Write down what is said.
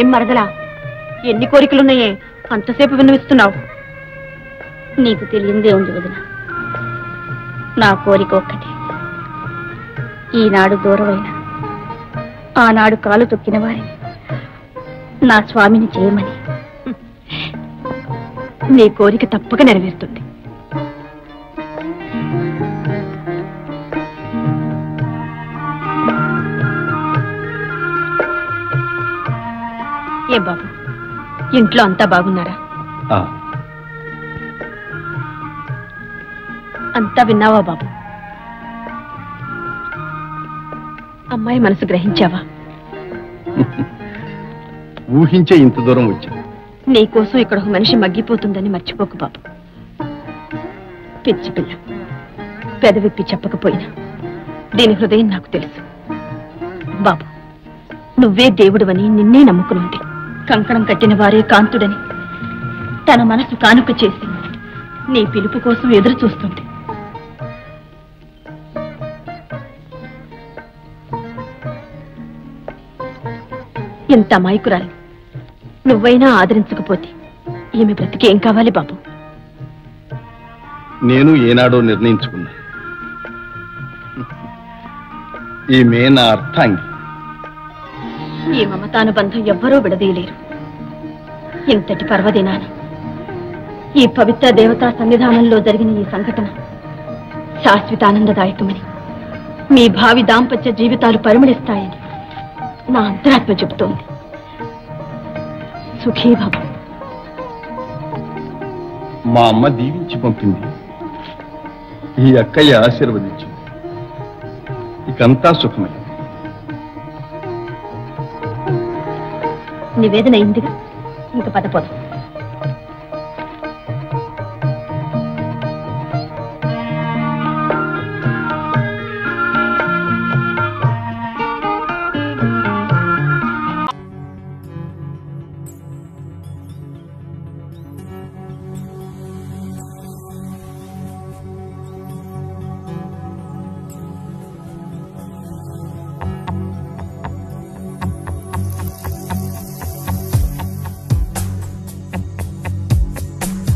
ఏం మరదలా, ఎన్ని కోరికలున్నాయే అంతసేపు విన్నవిస్తున్నావు? నీకు తెలియందే ఉంది వదిన. నా కోరిక ఒక్కటే, ఈనాడు దూరమైన ఆనాడు కాలు తొక్కిన వారిని నా స్వామిని చేయమని. నీ కోరిక తప్పక నెరవేరుతుంది. ఏ బాబు, ఇంట్లో అంతా బాగున్నారా? అంతా విన్నావా బాబు? అమ్మాయి మనసు గ్రహించావా? ఊహించే ఇంత దూరం వచ్చా. నీకోసం ఇక్కడ ఒక మనిషి మగ్గిపోతుందని మర్చిపోకు బాబు. పిచ్చి పిల్ల, పెదవిప్పి చెప్పకపోయినా దీని హృదయం నాకు తెలుసు. బాబు, నువ్వే దేవుడువని నిన్నే నమ్ముకునుంది. కంకణం కట్టిన వారే కాంతుడని తన మనసు కానుక చేసి నీ పిలుపు కోసం ఎదురు చూస్తుంది. ఎంత అమాయకురాలి, నువ్వైనా ఆదరించకపోతే ఈమె బ్రతికి ఏం కావాలి బాబు? నేను ఏనాడో నిర్ణయించుకున్నా, ఈమె నా అర్థాంగి. ఈ మమతానుబంధం ఎవ్వరూ విడదీయలేరు. ఇంతటి పర్వదినాన ఈ పవిత్ర దేవతా సన్నిధానంలో జరిగిన ఈ సంఘటన శాశ్వతానందదాయకమని, మీ భావి దాంపత్య జీవితాలు పరిమళిస్తాయని నా అంతరాత్మ చెబుతోంది. సుఖీభవ. మా అమ్మ దీవించి పంపింది, ఈ అక్కయ్య ఆశీర్వదించింది. ఇకంతా సుఖమే. నివేదన అయిందిగా, ఇంక పదపోదాం.